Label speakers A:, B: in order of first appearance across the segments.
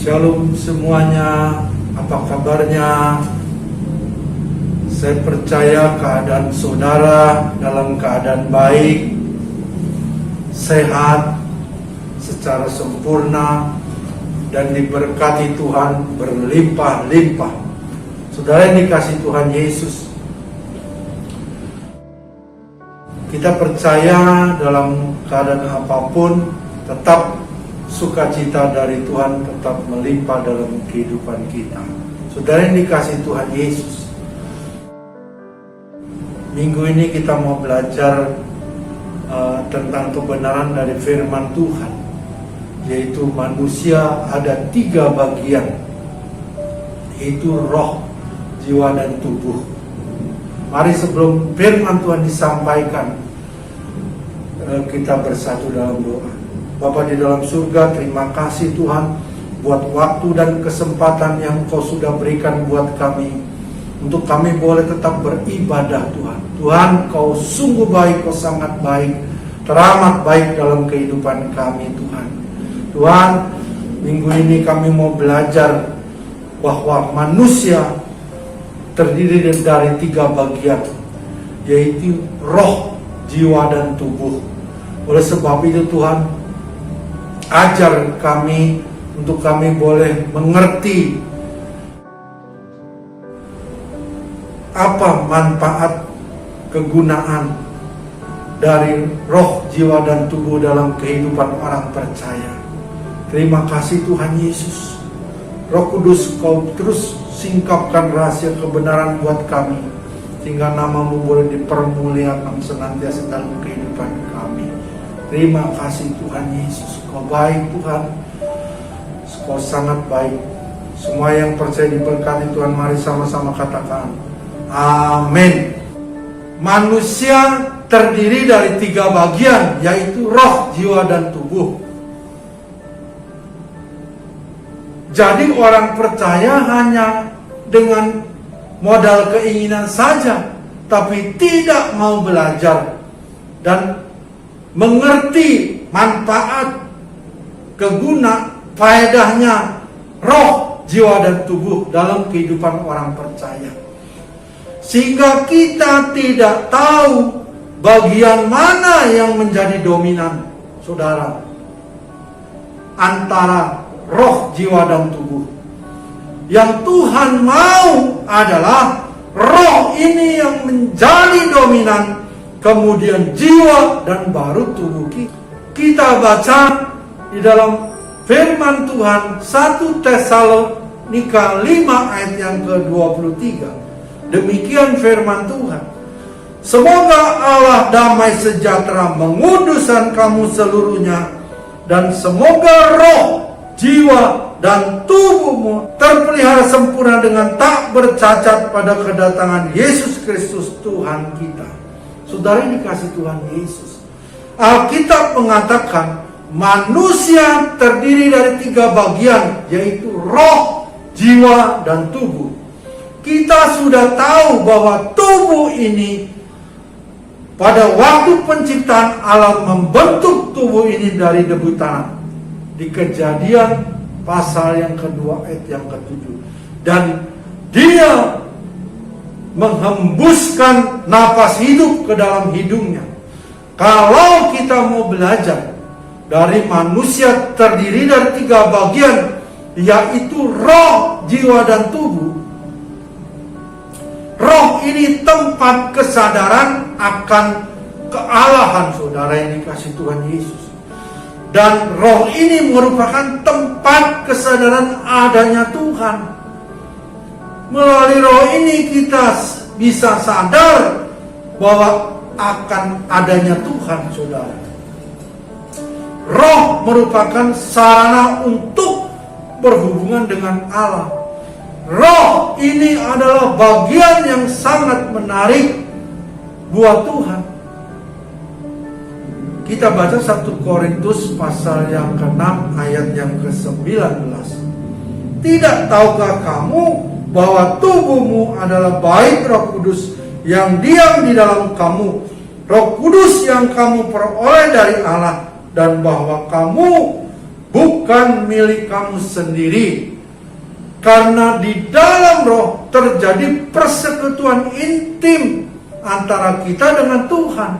A: Shalom semuanya, apa kabarnya? Saya percaya keadaan saudara dalam keadaan baik, sehat, secara sempurna, dan diberkati Tuhan berlimpah-limpah. Saudara yang dikasihi Tuhan Yesus, kita percaya dalam keadaan apapun, tetap sukacita dari Tuhan tetap melimpah dalam kehidupan kita. Saudara yang dikasihi Tuhan Yesus, minggu ini kita mau belajar tentang kebenaran dari firman Tuhan, yaitu manusia ada 3 bagian, yaitu roh, jiwa, dan tubuh. Mari sebelum firman Tuhan disampaikan, kita bersatu dalam doa. Bapa di dalam surga, terima kasih Tuhan buat waktu dan kesempatan yang Kau sudah berikan buat kami, untuk kami boleh tetap beribadah Tuhan. Tuhan, Kau sungguh baik, Kau sangat baik, teramat baik dalam kehidupan kami Tuhan. Tuhan, minggu ini kami mau belajar bahwa manusia terdiri dari 3 bagian, yaitu roh, jiwa, dan tubuh. Oleh sebab itu Tuhan, ajar kami untuk kami boleh mengerti apa manfaat kegunaan dari roh, jiwa, dan tubuh dalam kehidupan orang percaya. Terima kasih Tuhan Yesus. Roh Kudus, Kau terus singkapkan rahasia kebenaran buat kami, sehingga nama-Mu boleh dipermuliakan senantiasa dalam kehidupan kami. Terima kasih Tuhan Yesus. Kau baik Tuhan, Kau sangat baik. Semua yang percaya diberkati Tuhan, mari sama-sama katakan amin. Manusia terdiri dari 3 bagian, yaitu roh, jiwa, dan tubuh. Jadi orang percaya hanya dengan modal keinginan saja, tapi tidak mau belajar dan mengerti manfaat, faedahnya roh, jiwa, dan tubuh dalam kehidupan orang percaya. Sehingga kita tidak tahu bagian mana yang menjadi dominan, saudara, antara roh, jiwa, dan tubuh. Yang Tuhan mau adalah roh ini yang menjadi dominan, kemudian jiwa, dan baru tubuh kita. Kita baca di dalam firman Tuhan 1 Tesalonika 5 ayat yang ke-23. Demikian firman Tuhan. Semoga Allah damai sejahtera menguduskan kamu seluruhnya, dan semoga roh, jiwa, dan tubuhmu terpelihara sempurna dengan tak bercacat pada kedatangan Yesus Kristus Tuhan kita. Saudara yang dikasihi Tuhan Yesus, Alkitab mengatakan manusia terdiri dari 3 bagian, yaitu roh, jiwa, dan tubuh. Kita sudah tahu bahwa tubuh ini, pada waktu penciptaan Allah membentuk tubuh ini dari debu tanah. Di Kejadian pasal yang kedua ayat yang ke-7. Dan Dia menghembuskan napas hidup ke dalam hidungnya. Kalau kita mau belajar dari manusia terdiri dari 3 bagian, yaitu roh, jiwa, dan tubuh. Roh ini tempat kesadaran akan kealahan, saudara yang dikasihi Tuhan Yesus. Dan roh ini merupakan tempat kesadaran adanya Tuhan. Melalui roh ini kita bisa sadar bahwa akan adanya Tuhan, saudara. Roh merupakan sarana untuk berhubungan dengan Allah. Roh ini adalah bagian yang sangat menarik buat Tuhan. Kita baca 1 Korintus pasal yang ke-6 ayat yang ke-19. Tidak tahukah kamu bahwa tubuhmu adalah bait Roh Kudus yang diam di dalam kamu, Roh Kudus yang kamu peroleh dari Allah, dan bahwa kamu bukan milik kamu sendiri. Karena di dalam roh terjadi persekutuan intim antara kita dengan Tuhan.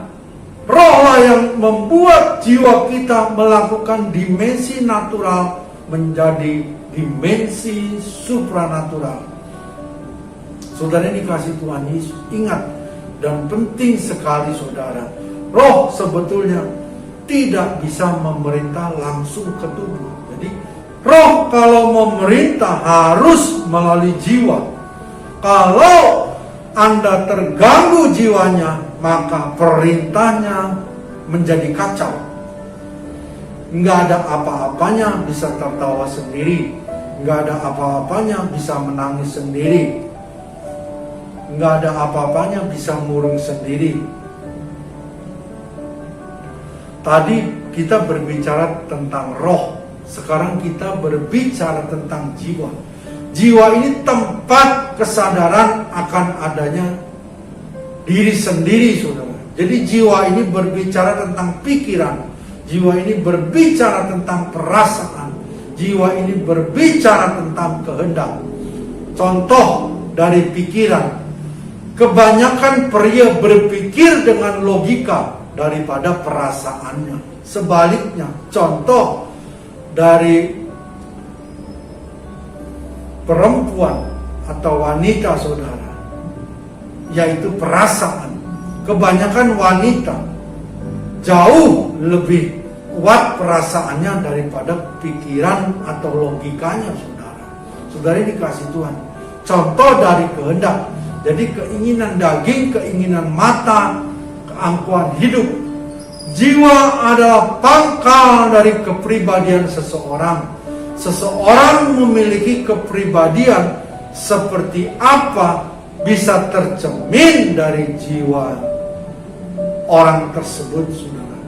A: Rohlah yang membuat jiwa kita melakukan dimensi natural menjadi dimensi supranatural. Saudara yang dikasih Tuhan Yesus, ingat dan penting sekali saudara, roh sebetulnya tidak bisa memerintah langsung ke tubuh. Jadi roh kalau memerintah harus melalui jiwa. Kalau Anda terganggu jiwanya, maka perintahnya menjadi kacau. Nggak ada apa-apanya bisa tertawa sendiri, nggak ada apa-apanya bisa menangis sendiri, nggak ada apa-apanya bisa murung sendiri. Tadi kita berbicara tentang roh, sekarang kita berbicara tentang jiwa. Jiwa ini tempat kesadaran akan adanya diri sendiri, saudara. Jadi jiwa ini berbicara tentang pikiran, jiwa ini berbicara tentang perasaan, jiwa ini berbicara tentang kehendak. Contoh dari pikiran, kebanyakan pria berpikir dengan logika daripada perasaannya. Sebaliknya, contoh dari perempuan atau wanita saudara, yaitu perasaan. Kebanyakan wanita jauh lebih kuat perasaannya daripada pikiran atau logikanya saudara. Saudara dikasih Tuhan, contoh dari kehendak. Jadi keinginan daging, keinginan mata, keangkuhan hidup. Jiwa adalah pangkal dari kepribadian seseorang. Seseorang memiliki kepribadian seperti apa bisa tercermin dari jiwa orang tersebut, saudara.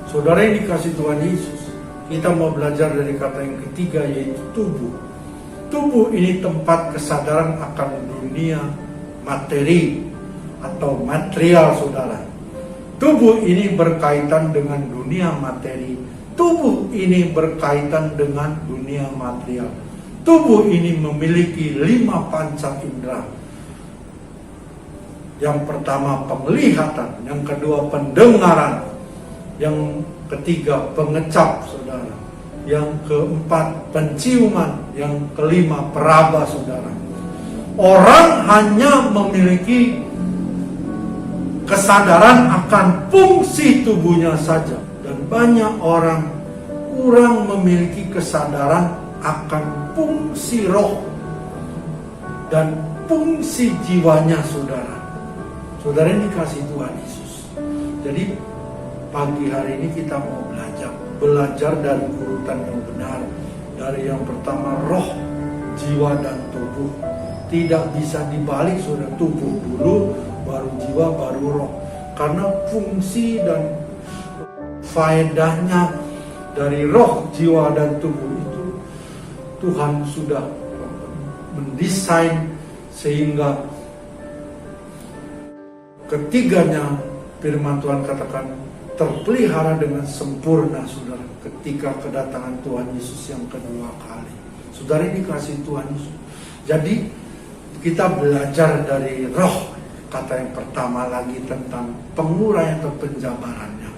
A: Saudara yang dikasih Tuhan Yesus, kita mau belajar dari kata yang ketiga, yaitu tubuh. Tubuh ini tempat kesadaran akan dunia materi atau material, saudara. Tubuh ini berkaitan dengan dunia materi. Tubuh ini berkaitan dengan dunia material. Tubuh ini memiliki 5 panca indera. Yang pertama penglihatan, yang kedua pendengaran, yang ketiga pengecap, saudara. Yang keempat penciuman, yang kelima peraba, saudara. Orang hanya memiliki kesadaran akan fungsi tubuhnya saja. Dan banyak orang kurang memiliki kesadaran akan fungsi roh dan fungsi jiwanya, saudara. Saudara yang dikasih Tuhan Yesus. Jadi pagi hari ini kita mau belajar dari urutan yang benar. Dari yang pertama roh, jiwa dan tubuh. Tidak bisa dibalik, saudara. Tubuh dulu, baru jiwa, baru roh. Karena fungsi dan faedahnya dari roh, jiwa, dan tubuh itu Tuhan sudah mendesain sehingga ketiganya firman Tuhan katakan terpelihara dengan sempurna, saudara, ketika kedatangan Tuhan Yesus yang kedua kali. Saudara ini dikasih Tuhan Yesus. Jadi kita belajar dari roh. Kata yang pertama lagi tentang penguraian atau penjabarannya.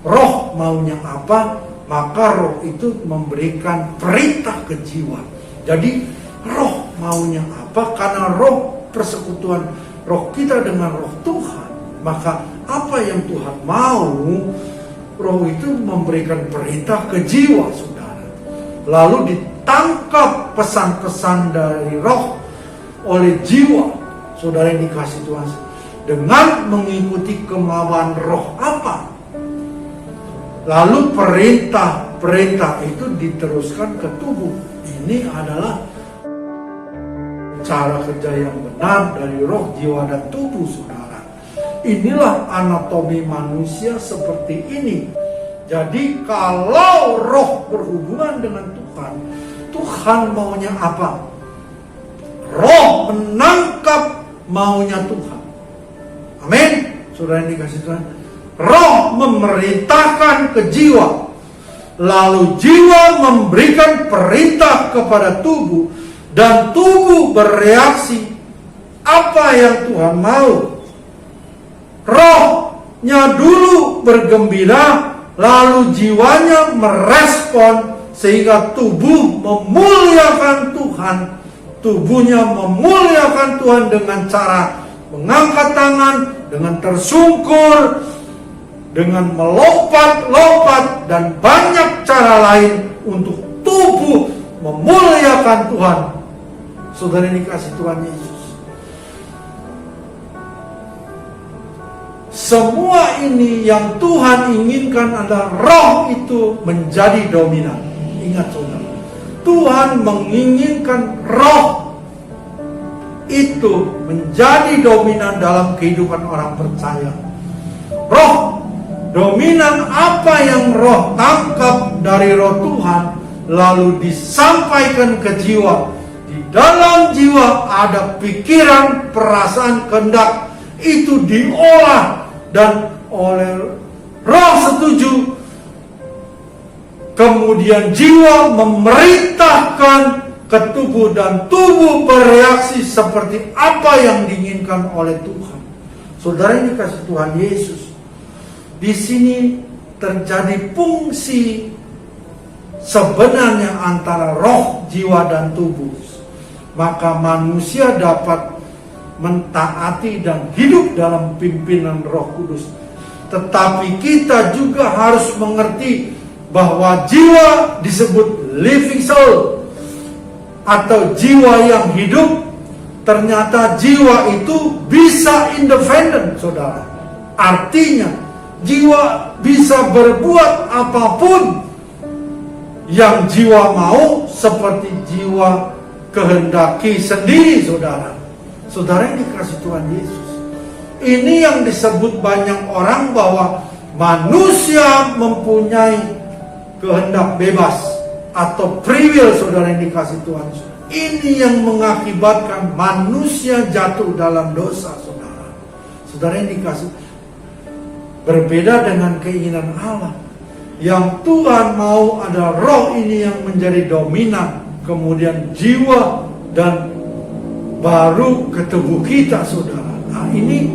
A: Roh maunya apa, maka roh itu memberikan perintah ke jiwa. Jadi roh maunya apa, karena roh persekutuan roh kita dengan roh Tuhan, maka apa yang Tuhan mau, roh itu memberikan perintah ke jiwa, saudara. Lalu ditangkap pesan-pesan dari roh oleh jiwa, saudara yang dikasih Tuhan, dengan mengikuti kemauan roh apa. Lalu perintah itu diteruskan ke tubuh. Ini adalah cara kerja yang benar dari roh, jiwa, dan tubuh, saudara. Inilah anatomi manusia seperti ini. Jadi kalau roh berhubungan dengan Tuhan, Tuhan maunya apa? Roh menangkap maunya Tuhan. Amin. Saudara yang dikasih Tuhan, roh memerintahkan ke jiwa. lalu jiwa memberikan perintah kepada tubuh, dan tubuh bereaksi apa yang Tuhan mau. Rohnya dulu bergembira, lalu jiwanya merespon, sehingga tubuh memuliakan Tuhan. Tubuhnya memuliakan Tuhan dengan cara mengangkat tangan, dengan tersungkur, dengan melompat-lompat, dan banyak cara lain untuk tubuh memuliakan Tuhan. Saudara ini kasih Tuhan Yesus. Semua ini yang Tuhan inginkan adalah roh itu menjadi dominan. Ingat saudara, Tuhan menginginkan roh itu menjadi dominan dalam kehidupan orang percaya. Roh dominan, apa yang roh tangkap dari roh Tuhan lalu disampaikan ke jiwa. Di dalam jiwa ada pikiran, perasaan, kehendak, itu diolah dan oleh roh setuju. Kemudian jiwa memerintahkan ke tubuh, dan tubuh bereaksi seperti apa yang diinginkan oleh Tuhan. Saudara ini kasih Tuhan Yesus. Di sini terjadi fungsi sebenarnya antara roh, jiwa, dan tubuh. Maka manusia dapat mentaati dan hidup dalam pimpinan Roh Kudus. Tetapi kita juga harus mengerti bahwa jiwa disebut living soul atau jiwa yang hidup. Ternyata jiwa itu bisa independen, saudara. Artinya jiwa bisa berbuat apapun yang jiwa mau, seperti jiwa kehendaki sendiri, saudara. Saudara yang dikasih Tuhan Yesus. Ini yang disebut banyak orang bahwa manusia mempunyai kehendak bebas atau free will, saudara yang dikasih Tuhan. Ini yang mengakibatkan manusia jatuh dalam dosa, saudara. Saudara yang dikasih, berbeda dengan keinginan Allah. Yang Tuhan mau adalah roh ini yang menjadi dominan, kemudian jiwa, dan baru ke tubuh kita, saudara. Nah, ini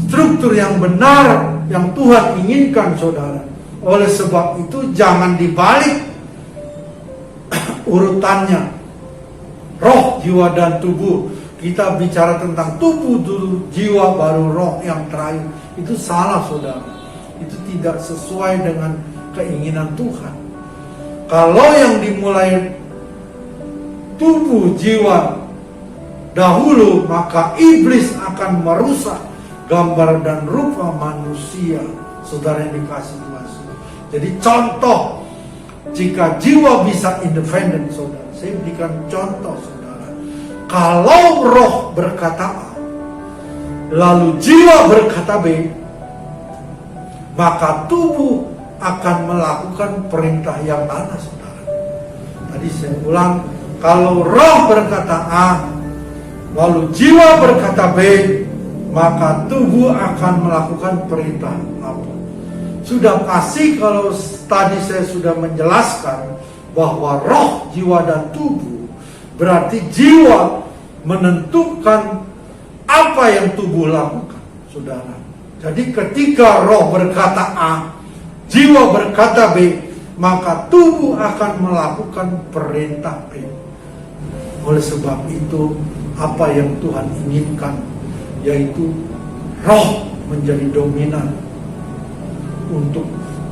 A: struktur yang benar yang Tuhan inginkan, saudara. Oleh sebab itu jangan dibalik urutannya. Roh, jiwa, dan tubuh. Kita bicara tentang tubuh dulu, jiwa, baru roh yang terakhir. Itu salah, saudara. Itu tidak sesuai dengan keinginan Tuhan. Kalau yang dimulai tubuh, jiwa dahulu, maka iblis akan merusak gambar dan rupa manusia, saudara yang dikasih Tuhan. Jadi contoh, jika jiwa bisa independen, saudara, saya berikan contoh, saudara. Kalau roh berkata A, lalu jiwa berkata B, maka tubuh akan melakukan perintah yang mana, saudara? Tadi saya ulang, kalau roh berkata A, lalu jiwa berkata B, maka tubuh akan melakukan perintah apa? Sudah pasti kalau tadi saya sudah menjelaskan bahwa roh, jiwa, dan tubuh, berarti jiwa menentukan apa yang tubuh lakukan, saudara. Jadi ketika roh berkata A, jiwa berkata B, maka tubuh akan melakukan perintah B. Oleh sebab itu, apa yang Tuhan inginkan, yaitu roh menjadi dominan untuk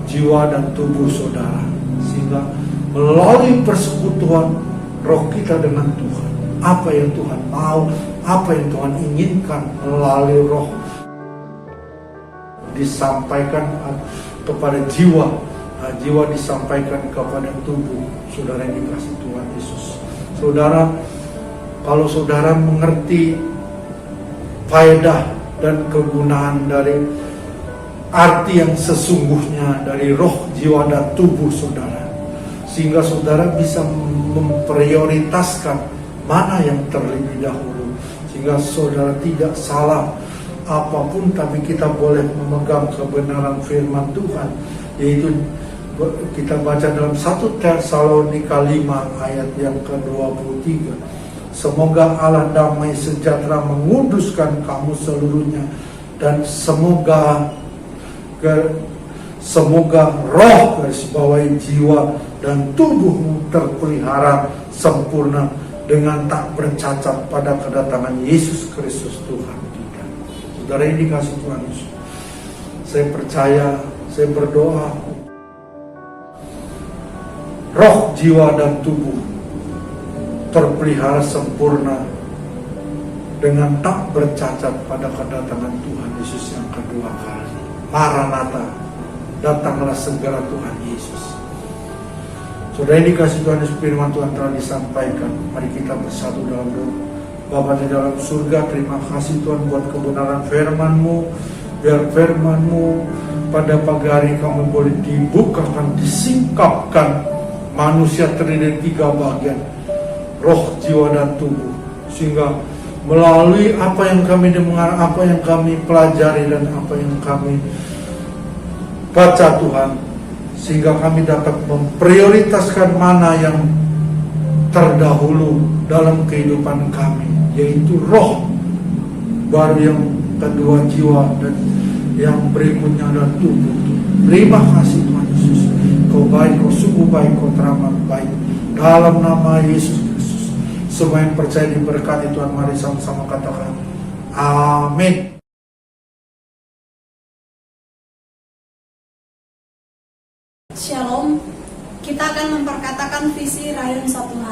A: jiwa dan tubuh, saudara. Sehingga melalui persekutuan roh kita dengan Tuhan, apa yang Tuhan mau, apa yang Tuhan inginkan melalui roh disampaikan kepada jiwa, jiwa disampaikan kepada tubuh, saudara yang dikasih Tuhan Yesus. Saudara, kalau saudara mengerti faedah dan kegunaan dari arti yang sesungguhnya dari roh, jiwa, dan tubuh, saudara, sehingga saudara bisa memprioritaskan mana yang terlebih dahulu, sehingga saudara tidak salah apapun, tapi kita boleh memegang kebenaran firman Tuhan, yaitu Kita baca dalam 1 Tesalonika 5 ayat yang ke-23. Semoga Allah damai sejahtera menguduskan kamu seluruhnya, dan semoga roh garis bawahi jiwa dan tubuhmu terpelihara sempurna dengan tak bercacat pada kedatangan Yesus Kristus Tuhan kita. Saudara, ini kasih Tuhan Yesus. Saya percaya, saya berdoa, roh, jiwa, dan tubuh terpelihara sempurna dengan tak bercacat pada kedatangan Tuhan Yesus yang kedua kali. Maranatha, datanglah segera Tuhan Yesus. Saudara, ini kasih Tuhan Yesus, firman Tuhan telah disampaikan. Mari kita bersatu dalam doa. Bapa di dalam surga, terima kasih Tuhan buat kebenaran firman-Mu. Biar firman-Mu pada pagi hari kami boleh dibukakan, disingkapkan. Manusia terdiri dari 3 bagian, roh, jiwa, dan tubuh. Sehingga melalui apa yang kami dengar, apa yang kami pelajari, dan apa yang kami baca Tuhan, sehingga kami dapat memprioritaskan mana yang terdahulu dalam kehidupan kami, yaitu roh, baru yang kedua jiwa, dan yang berikutnya adalah tubuh. Terima kasih Tuhan Yesus, Kau baik, Kau sungguh baik, Kau teramat baik. Dalam nama Yesus Kristus, semua yang percaya diberkati Tuhan. Mari sama-sama katakan amin.
B: Shalom, kita akan memperkatakan visi Rayon 1H.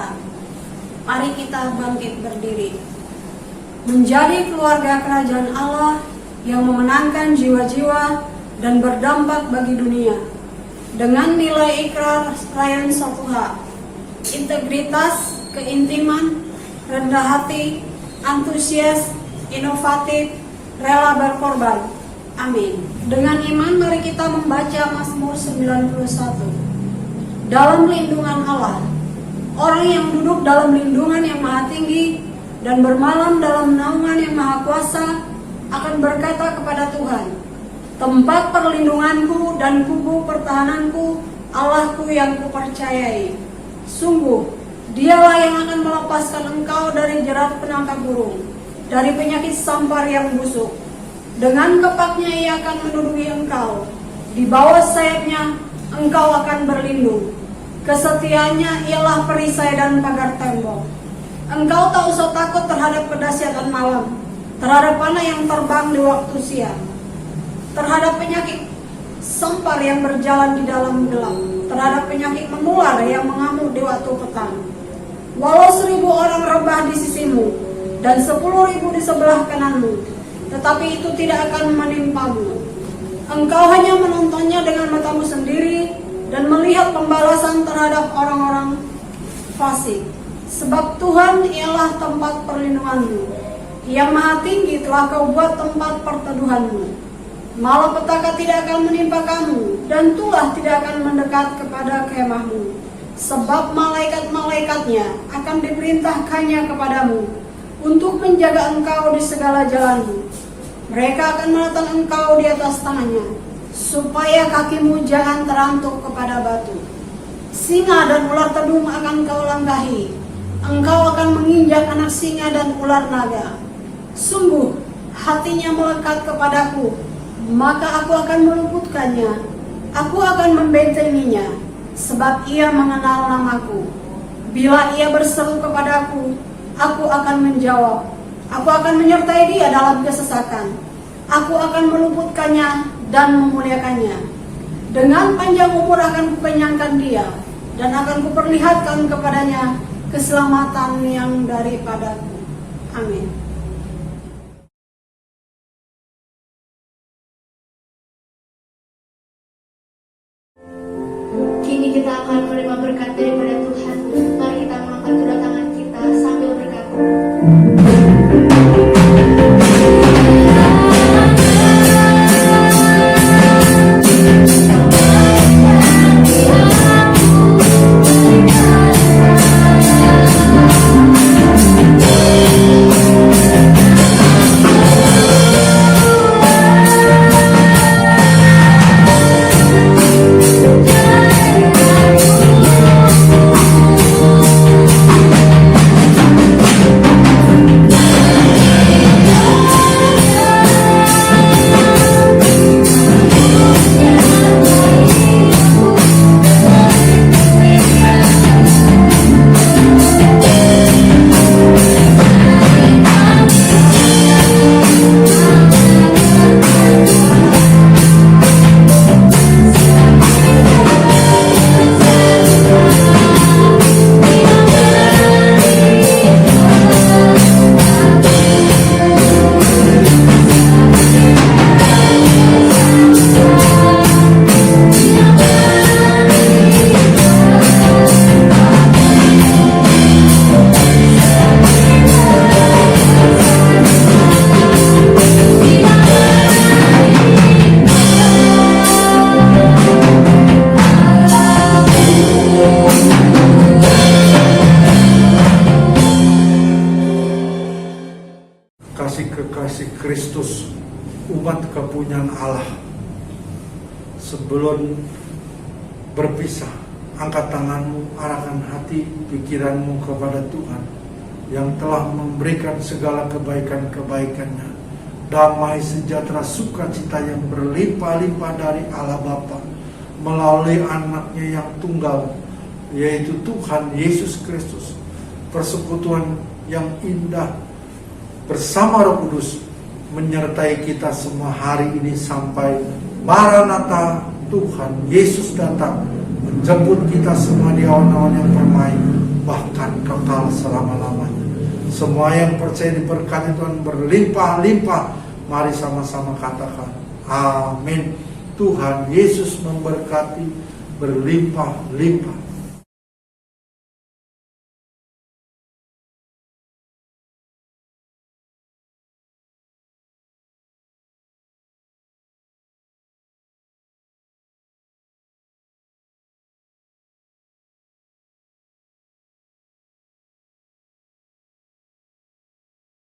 B: Mari kita bangkit berdiri. Menjadi keluarga kerajaan Allah yang memenangkan jiwa-jiwa dan berdampak bagi dunia. Dengan nilai ikrar Rayon 1H, integritas, keintiman, rendah hati, antusias, inovatif, rela berkorban. Amin. Dengan iman mari kita membaca Mazmur 91. Dalam lindungan Allah, orang yang duduk dalam lindungan yang maha tinggi dan bermalam dalam naungan yang maha kuasa akan berkata kepada Tuhan, tempat perlindunganku dan kubu pertahananku, Allahku yang kupercayai. Sungguh, Dialah yang akan melepaskan engkau dari jerat penangkap burung, dari penyakit sampar yang busuk. Dengan kepaknya Ia akan menduduki engkau, di bawah sayapnya engkau akan berlindung. Kesetiaannya ialah perisai dan pagar tembok. Engkau tak usah takut terhadap kedahsyatan malam, terhadap panah yang terbang di waktu siang, terhadap penyakit sampar yang berjalan di dalam gelap, terhadap penyakit menular yang mengamuk di waktu petang. Walau 1000 orang rebah di sisimu dan 10.000 di sebelah kananmu, tetapi itu tidak akan menimpamu. Engkau hanya menontonnya dengan matamu sendiri dan melihat pembalasan terhadap orang-orang fasik. Sebab Tuhan ialah tempat perlindunganmu, Yang Maha Tinggi telah kau buat tempat perteduhanmu. Malapetaka tidak akan menimpa kamu, dan tulah tidak akan mendekat kepada kemahmu. Sebab malaikat-malaikatnya akan diperintahkannya kepadamu untuk menjaga engkau di segala jalanmu. Mereka akan menatang engkau di atas tangannya, supaya kakimu jangan terantuk kepada batu. Singa dan ular tedung akan kau langgahi. Engkau akan menginjak anak singa dan ular naga. Sungguh hatinya melekat kepadaku, maka aku akan meluputkannya. Aku akan membentenginya, sebab ia mengenal namaku. Bila ia berseru kepadaku, aku akan menjawab. Aku akan menyertai dia dalam kesesakan. Aku akan meluputkannya dan memuliakannya. Dengan panjang umur akan kukenyangkan dia, dan akan kuperlihatkan kepadanya keselamatan yang daripadaku. Amin.
C: Kini kita akan menerima berkat daripada Tuhan. Mari kita mengangkat kedua tangan kita sambil berkata,
A: kepunyaan Allah. Sebelum berpisah, angkat tanganmu, arahkan hati pikiranmu kepada Tuhan yang telah memberikan segala kebaikan-kebaikannya. Damai, sejahtera, sukacita yang berlimpah-limpah dari Allah Bapa melalui anaknya yang tunggal, yaitu Tuhan Yesus Kristus. Persekutuan yang indah bersama Roh Kudus menyertai kita semua hari ini sampai Maranatha, Tuhan Yesus datang menjemput kita semua di awan-awan yang permai, bahkan kekal selama-lamanya. Semua yang percaya diberkati Tuhan berlimpah-limpah. Mari sama-sama katakan amin. Tuhan Yesus memberkati berlimpah-limpah.